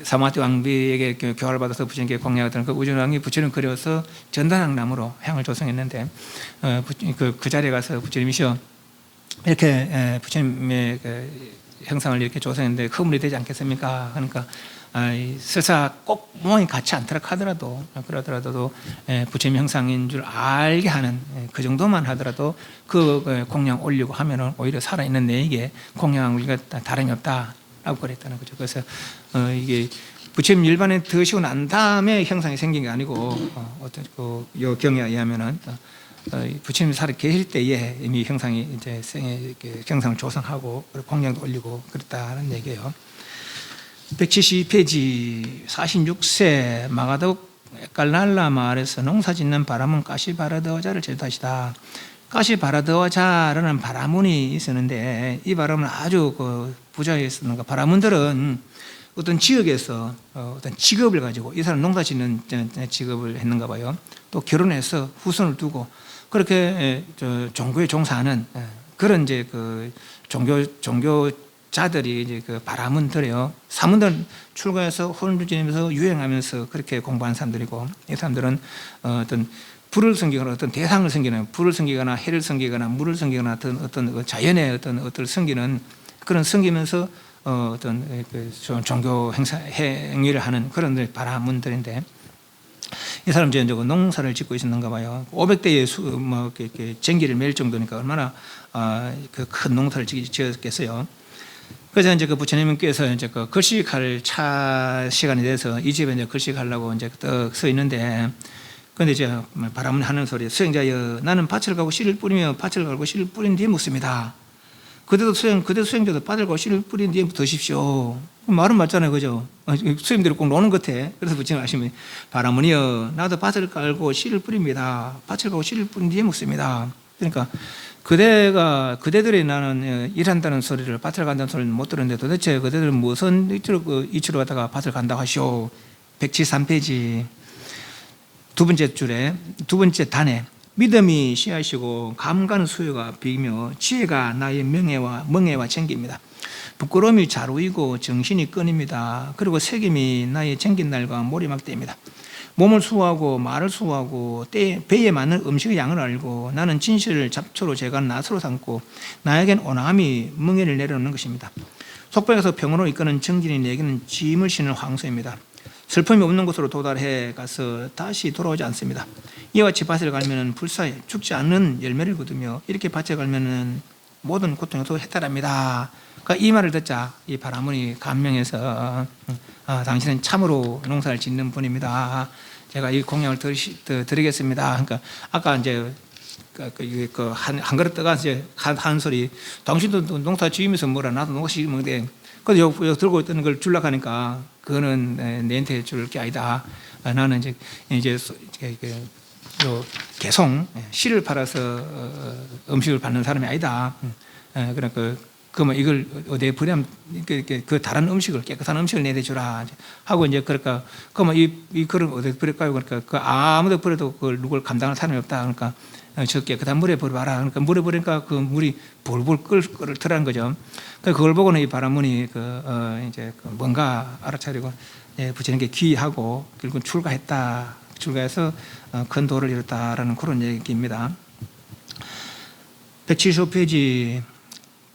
사마티 왕비에게 교화를 받아서 부처님께 공양했던 그 우전왕이 부처님 그려서 전단향나무로 향을 조성했는데 그 자리에 가서 부처님이시여 이렇게 부처님의 형상을 이렇게 조성했는데 허물이 되지 않겠습니까? 그러니까 설사 꼭 모양이 같이 않도록 하더라도 그러더라도 부처님 형상인 줄 알게 하는 그 정도만 하더라도 그 공양 올리고 하면은 오히려 살아있는 내에게 공양 우리가 다름이 없다라고 그랬다는 거죠. 그래서 이게 부처님 일반에 드시고 난 다음에 형상이 생긴 게 아니고 어떤 요 경에 의하면은 부처님 살아 계실 때에 이미 형상이 이제 형상을 조성하고 공양도 올리고 그랬다는 얘기예요. 172페이지 46세 마가덕 깔날라 마을에서 농사짓는 바라문 까시바라드어자를 제도하시다. 까시바라드어자라는 바라문이 있었는데 이 바라문은 아주 부자였었는가. 바라문들은 어떤 지역에서 어떤 직업을 가지고 이 사람 농사짓는 직업을 했는가 봐요. 또 결혼해서 후손을 두고 그렇게 종교에 종사하는 그런 이제 종교자들이 이제 바라문들이요. 사문들 출가해서 혼을 지내면서 유행하면서 그렇게 공부한 사람들이고 이 사람들은 어떤 불을 섬기거나 어떤 대상을 섬기는 불을 섬기거나 해를 섬기거나 물을 섬기거나 어떤 자연의 어떤 섬기는 그런 섬기면서 어떤 종교 행위를 하는 그런 바라문들인데 이 사람 이제 농사를 짓고 있었는가 봐요. 500대의 쟁기를 맬 정도니까 얼마나 큰 농사를 지었겠어요. 그래서 이제 부처님께서 이제 글씨할 차 시간이 돼서 이 집에 이제 글씨하려고 이제 떡 서 있는데, 그런데 이제 바람은 하는 소리, 수행자여, 나는 밭을 가고 씨를 뿌리며 밭을 갈고 씨를 뿌린 뒤에 묻습니다. 그대도 수행자도 밭을 가고 씨를 뿌린 뒤에 드십시오. 말은 맞잖아요, 그죠? 수행대로 꼭 노는 것 같아. 그래서 부처님 하시면 바라문이여, 나도 밭을 깔고 씨를 뿌립니다. 밭을 가고 씨를 뿌린 뒤에 묻습니다. 그러니까 그대들이 나는 일한다는 소리를, 밭을 간다는 소리를 못 들었는데 도대체 그대들은 무슨 이치로 가다가 밭을 간다고 하시오. 173페이지 두 번째 줄에 두 번째 단에 믿음이 씨앗이고 감가는 수요가 비며 지혜가 나의 멍에와 챙깁니다. 부끄러움이 자루이고 정신이 끈입니다. 그리고 책임이 나의 챙긴 날과 모리막대입니다. 몸을 수호하고 말을 수호하고 배에 맞는 음식의 양을 알고 나는 진실을 잡초로 제가 낫으로 삼고 나에겐 온함이 멍에를 내려놓는 것입니다. 속박에서 병으로 이끄는 정진이 내게는 짐을 싣는 황소입니다. 슬픔이 없는 곳으로 도달해 가서 다시 돌아오지 않습니다. 이와 같이 밭을 갈면 불사에 죽지 않는 열매를 거두며 이렇게 밭에 갈면 모든 고통에서 해탈합니다. 그러니까 이 말을 듣자 이 바라문이 감명해서 당신은 참으로 농사를 짓는 분입니다. 제가 이 공양을 드리겠습니다. 그러니까 아까 이제 한 그릇 떠가 이제 한 소리, 당신도 농사 지으면서 뭐라 나도 농사 지으는데 그래서 여기 들고 있던 걸 주려고 하니까 그거는 내한테 줄 게 아니다. 나는 이제 개송 씨를 팔아서 음식을 받는 사람이 아니다. 그러니까 그러면 이걸 어디에 버리면 그 다른 음식을 깨끗한 음식을 내대 주라 하고 이제 그러니까 그러면 이 그릇 어디에 버릴까요? 그러니까 그 아무도 버려도 그걸 누굴 감당할 사람이 없다. 그러니까 저 깨끗한 물에 버려봐라. 그러니까 물에 버리니까 그 물이 볼볼 끓더라는 거죠. 그걸 보고는 이 바라문이 이제 뭔가 알아차리고 부처님께 귀의하고 결국 출가해서 큰 도를 이뤘다라는 그런 얘기입니다. 175페이지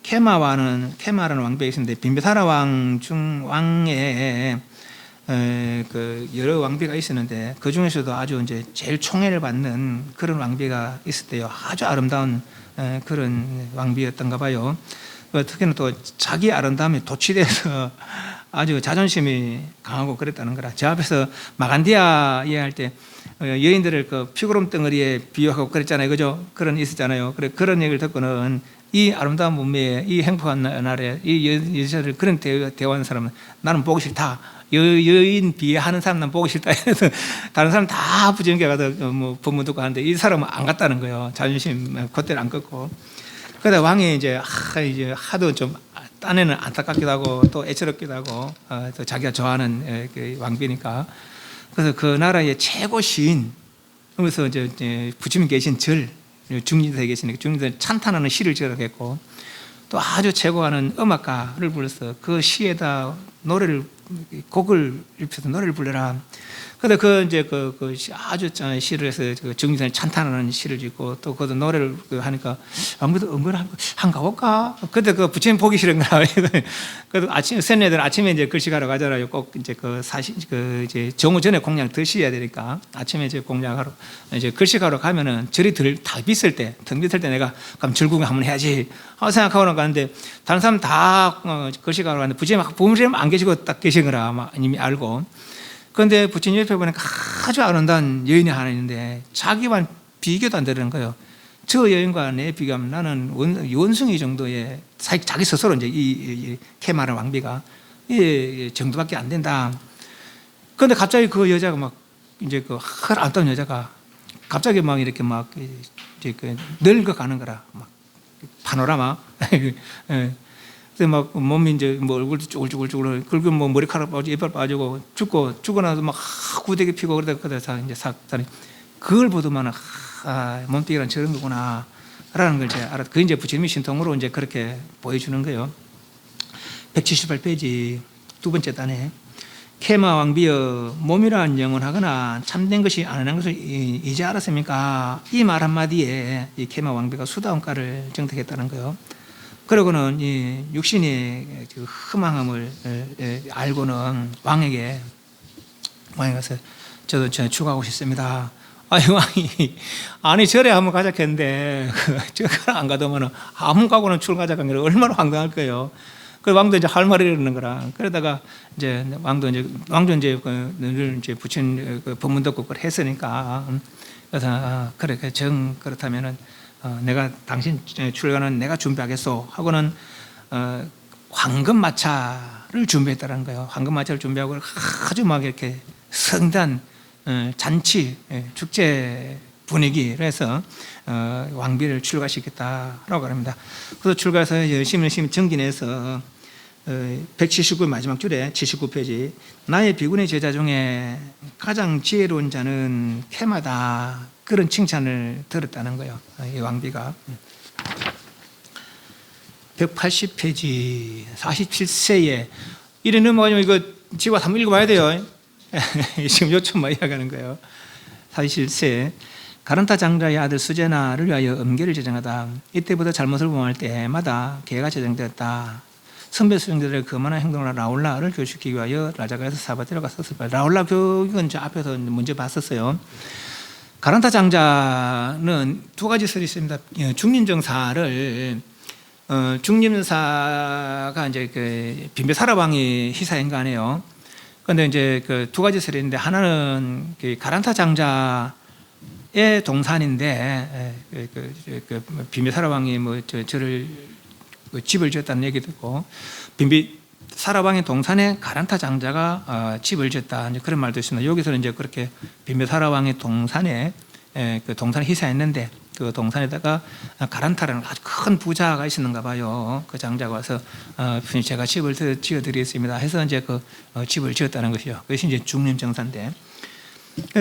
케마라는 왕비가 있었는데 빈비사라 왕의 그 여러 왕비가 있었는데 그 중에서도 아주 이제 제일 총애를 받는 그런 왕비가 있었대요. 아주 아름다운 그런 왕비였던가 봐요. 특히나 또 자기 아름다움에 도취돼서 아주 자존심이 강하고 그랬다는 거라. 저 앞에서 마간디아 이해할 때 여인들을 그 피구름 덩어리에 비유하고 그랬잖아요, 그죠? 그런 있었잖아요. 그런 얘기를 듣고는 이 아름다운 몸매에 이 행복한 날에 이 여자를 그런 대화하는 사람은 나는 보기 싫다. 여인 비하하는 사람 난 보기 싫다. 해서 다른 사람 다 부정하게 가서 뭐 법문 듣고 하는데 이 사람은 안 갔다는 거예요. 자존심 그때는 안 꺾고. 그러다 왕이 이제 하도 좀 딴에는 안타깝기도 하고 또 애처롭기도 하고 또 자기가 좋아하는 그 왕비니까 그래서 그 나라의 최고 시인 그러면서 이제 부처님 계신 절 중림사에 계시는 중림사 찬탄하는 시를 지어냈고 또 아주 최고하는 음악가를 불러서 그 시에다 곡을 입혀서 노래를 불러라. 근데 아주 시를 해서 중림사를 찬탄하는 시를 짓고 또 그 노래를 하니까 아무래도 은근히 한 가볼까? 그때 그 부처님 보기 싫은 거라. 그래도 새내들 아침에 이제 글씨가러 가잖아요. 꼭 이제 이제 정오 전에 공양 드셔야 되니까 아침에 이제 공양하러 이제 글씨가러 가면은 절이 다 비쓸 때, 등 비쓸 때 내가 그럼 절구경 한번 해야지 하고 생각하고 가는데 다른 사람 다 글씨가러 가는데 부처님 안 계시고 딱 계신 거라 이미 알고. 그런데 부처님 옆에 보니까 아주 아름다운 여인이 하나 있는데 자기만 비교도 안 되는 거예요. 저 여인과 내 비교하면 나는 원숭이 정도의 자기 스스로 이제 이 케마르 왕비가 이 정도밖에 안 된다. 그런데 갑자기 그 여자가 막 이제 그 아름다운 여자가 갑자기 막 이렇게 막 이제 늙어가는 거라. 막 파노라마. 막 몸이 이제 뭐 얼굴도 쭈글쭈글 긁으면 뭐 머리카락 빠지고 이빨 빠지고 죽고 나서 막 구데기 피고 그러다 이제 그걸 보더만 몸뚱이란 저런 거구나라는 걸 제가 알았. 그 이제 부처님이 신통으로 이제 그렇게 보여주는 거예요. 178페이지 두 번째 단에 케마 왕비여 몸이란 영원하거나 참된 것이 아니라는 것을 이제 알았습니까? 이 말 한마디에 이 케마 왕비가 수다원가를 정득했다는 거예요. 그러고는 이 육신의 그 흠앙함을 알고는 왕에게 가서 저도 출가하고 싶습니다. 왕이 절에 한번 가자 했는데 절에 안 가더면 아무 가고는 출가하자 한 게 얼마나 황당할 거예요. 그 왕도 이제 할 말이 이러는 거라. 그러다가 이제 왕도 이제 부친 법문 듣고 그걸 했으니까 그래서 그래 그렇다면은 내가 당신 출가는 내가 준비하겠소 하고는 황금마차를 준비했다는 거예요. 황금마차를 준비하고 아주 막 이렇게 성단 잔치 축제 분위기를 해서 왕비를 출가시켰다라고 합니다. 그래서 출가해서 열심히 정진해서 179 마지막 줄에 79페이지 나의 비군의 제자 중에 가장 지혜로운 자는 케마다 그런 칭찬을 들었다는 거예요. 이 왕비가 180페이지 47세에 이래 넘어가면 이거 지금 한번 읽어봐야 돼요. 지금 요점만 이야기하는 거예요. 47세 가란타 장자의 아들 수제나를 위하여 음계를 제정하다. 이때부터 잘못을 범할 때마다 계가 제정되었다. 선배 수행자들의 그만한 행동을 라울라를 교육시키기 위하여 라자가에서 사바티라가 썼을 라울라 교육은 저 앞에서 먼저 봤었어요. 가란타 장자는 두 가지 설이 있습니다. 중림정사를 중림사가 이제 그 빈베사라 왕이 희사행간해요. 그런데 이제 그 두 가지 설이 있는데 하나는 그 가란타 장자의 동산인데 그 빈베사라 왕이 뭐 저를 집을 지었다는 얘기도 있고 빈베사라 왕의 동산에 가란타 장자가 집을 지었다 이제 그런 말도 있습니다. 여기서는 이제 그렇게 빈베사라 왕의 동산에 그 동산에 희사했는데 그 동산에다가 가란타라는 아주 큰 부자가 있었는가 봐요. 그 장자가 와서 제가 집을 지어드리겠습니다 해서 이제 그 집을 지었다는 것이죠. 그것이 이제 중림정사인데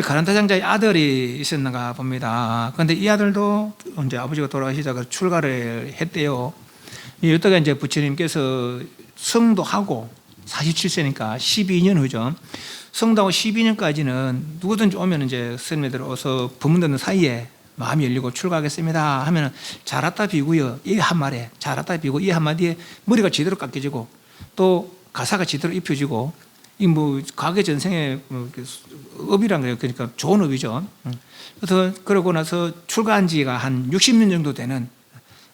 가란타 장자의 아들이 있었는가 봅니다. 그런데 이 아들도 이제 아버지가 돌아가시다가 출가를 했대요. 이때가 이제 부처님께서 성도하고 47세니까 12년 후죠. 성도하고 12년까지는 누구든지 오면 이제 스님들 어서 법문 듣는 사이에 마음이 열리고 출가하겠습니다 하면은 잘했다 비고요. 이 한 말에 잘했다 비고 이 한마디에 머리가 제대로 깎여지고 또 가사가 제대로 입혀지고 이 뭐 과거 전생에 뭐 업이란 거예요. 그러니까 좋은 업이죠. 그래서 그러고 나서 출가한 지가 한 60년 정도 되는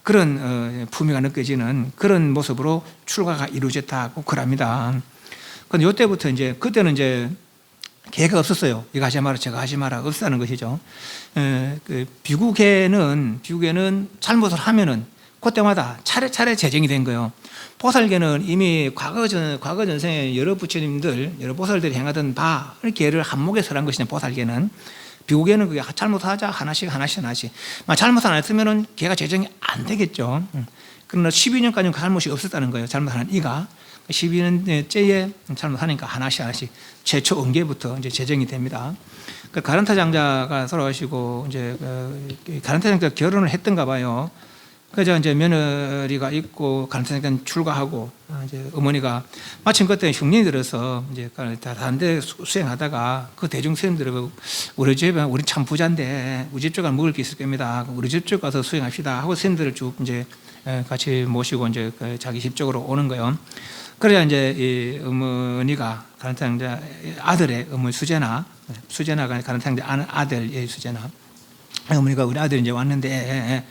그런 품위가 느껴지는 그런 모습으로 출가가 이루어졌다고 그럽니다. 그런데 이때부터 이제 그때는 이제 개가 없었어요. 이거 하지 마라, 저거 하지 마라, 없다는 것이죠. 그 비구개는 잘못을 하면은 그때마다 차례차례 제정이 된 거예요. 보살개는 이미 과거 전생에 여러 부처님들, 여러 보살들이 행하던 바를 개를 한목에 설한 것이냐, 보살개는. 비구개는 그게 잘못하자 하나씩. 잘못 안 했으면은 개가 제정이 안 되겠죠. 그러나 12년까지는 잘못이 없었다는 거예요. 잘못하는 이가. 12년째에 잘못하니까 하나씩 최초 응계부터 이제 제정이 됩니다. 그 가란타 장자가 돌아가시고 이제 가란타 장자 결혼을 했던가 봐요. 그래서 이제 며느리가 있고 가란타 장자는 출가하고 이제 어머니가 마침 그때 흉년이 들어서 이제 다른 데 수행하다가 그 대중 스님들이 우리 집에 우리 참 부자인데 우리 집 쪽 가면 먹을 게 있을 겁니다. 우리 집 쪽 가서 수행합시다 하고 스님들을 쭉 이제 같이 모시고 이제 자기 집 쪽으로 오는 거예요. 그래야 이제 이 어머니가 가란타 장자 아들의 어머니 수제나가 가란타 장자 아들의 수제나 어머니가 우리 아들이 이제 왔는데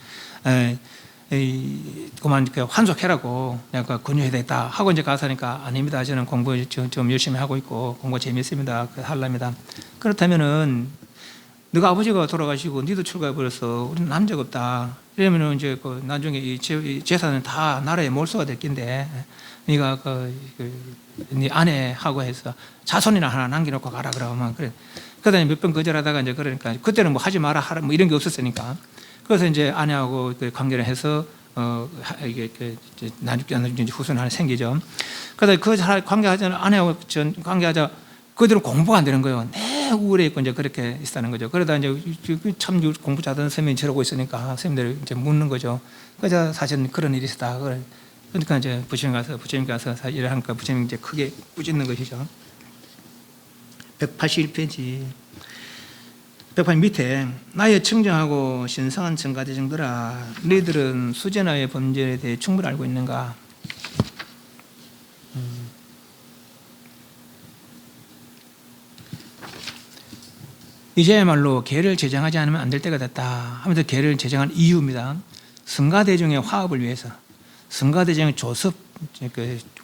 그만 환속해라고 내가 권유해야 되겠다 하고 이제 가서 하니까 아닙니다. 저는 공부 좀 열심히 하고 있고 공부 재밌습니다. 하랍니다. 그렇다면은 너가 아버지가 돌아가시고 너도 출가해 버렸어. 우리는 남자가 없다. 이러면은 이제 그 나중에 이 재산은 다 나라에 몰수가 될 낀데 네가 네 아내하고 해서 자손이나 하나 남겨놓고 가라 그러면 그래. 그러다 몇 번 거절하다가 이제 그러니까 그때는 뭐 하지 마라 하라 뭐 이런 게 없었으니까. 그래서 이제 아내하고 관계를 해서 이게 나중에 후손 하나 생기죠. 그래서 그 관계하자 아내하고 관계하자 그대로 공부가 안 되는 거예요. 내 우울해 있고 이제 그렇게 있다는 거죠. 그러다 이제 참 공부 잘하는 스님이 저러고 있으니까 스님들 이제 묻는 거죠. 그래서 사실은 그런 일이 있었다. 그러니까 이제 부처님 가서 일을 하니까 부처님 이제 크게 꾸짖는 것이죠. 181페이지. 180 밑에 나의 청정하고 신성한 청가대중들아, 너희들은 수제나의 범죄에 대해 충분히 알고 있는가? 이제야말로 계를 제정하지 않으면 안 될 때가 됐다 하면서 계를 제정한 이유입니다. 성가대중의 화합을 위해서, 성가대중의 조섭,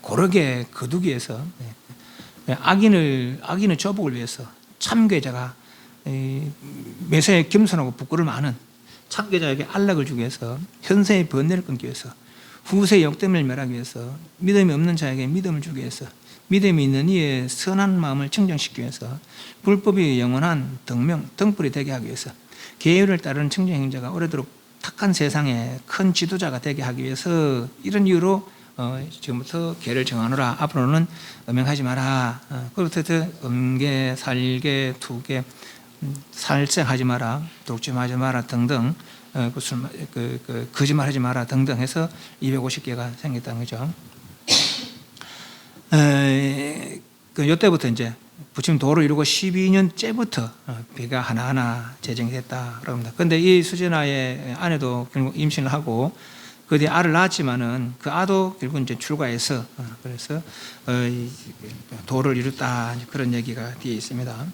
고르게 거두기 위해서, 악인의 조복을 위해서, 참괴자가 매사에 겸손하고 부끄러움 많은 참괴자에게 안락을 주기 위해서, 현세의 번뇌를 끊기 위해서, 후세의 역됨을 멸하기 위해서, 믿음이 없는 자에게 믿음을 주기 위해서, 믿음이 있는 이의 선한 마음을 청정시키기 위해서, 불법이 영원한 등불이 되게 하기 위해서, 계율을 따르는 청정행자가 오래도록 탁한 세상에 큰 지도자가 되게 하기 위해서, 이런 이유로 지금부터 계를 정하노라. 앞으로는 음행하지 마라. 그렇듯 음계, 살계, 투계, 살생하지 마라, 독점하지 마라 등등, 거짓말하지 마라 등등 해서 250개가 생겼다는 거죠. 이때부터 이제 부처님 도를 이루고 12년째부터 비가 하나하나 제정이 됐다 그럽니다. 그런데 이 수제나의 아내도 결국 임신을 하고 그 뒤에 알을 낳았지만은 그 아도 결국 이제 출가해서 그래서 도를 이뤘다 그런 얘기가 뒤에 있습니다.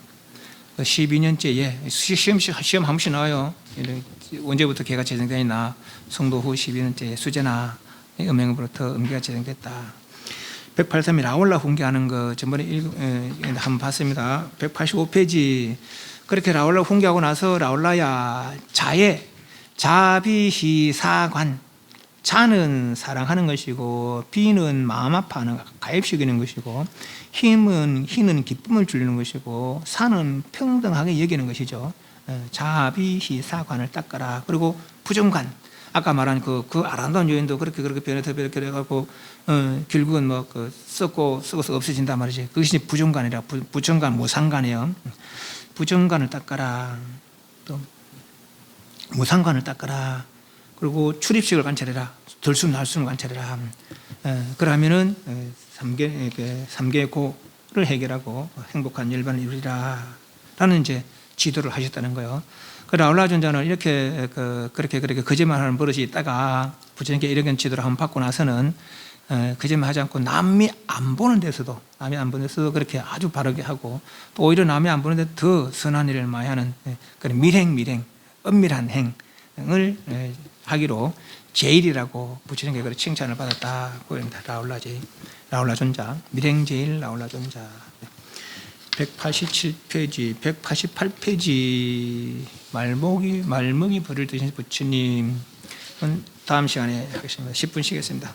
12년째에 시험 한 번씩 나와요. 언제부터 개가 제정되나? 성도 후 12년째에 수제나 음행으로부터 음계가 제정됐다. 183이 라올라 훈계하는 거 전번에 한번 봤습니다. 185페이지. 그렇게 라올라 훈계하고 나서 라올라야 자비희사관, 자는 사랑하는 것이고 비는 마음 아파하는 가입시키는 것이고 희는 기쁨을 주려는 것이고 사는 평등하게 여기는 것이죠. 자비희사관을 닦아라. 그리고 부정관, 아까 말한 그 아름다운 요인도 그렇게 변해갖고 결국은 뭐 썩어서 없어진단 말이지. 그것이 부정관이라. 부정관 무상관이에요. 부정관을 닦아라. 또 무상관을 닦아라. 그리고 출입식을 관찰해라. 들숨 날숨을 관찰해라. 그러면은 삼계고를 해결하고 행복한 열반을 이루리라. 라는 이제 지도를 하셨다는 거예요. 그 라울라 존자는 이렇게 그렇게 거짓말하는 버릇이 있다가 부처님께 이런 지도를 한번 받고 나서는 그 점을 하지 않고 남이 안 보는 데서도 그렇게 아주 바르게 하고 또 오히려 남이 안 보는 데 더 선한 일을 많이 하는 그런 밀행 은밀한 행을 하기로 제일이라고 부처님께 그런 칭찬을 받았다고 합니다. 라울라 존자, 밀행 제일 라울라 존자. 187페이지, 188페이지 말먹이 벌을 드신 부처님은 다음 시간에 하겠습니다. 10분 쉬겠습니다.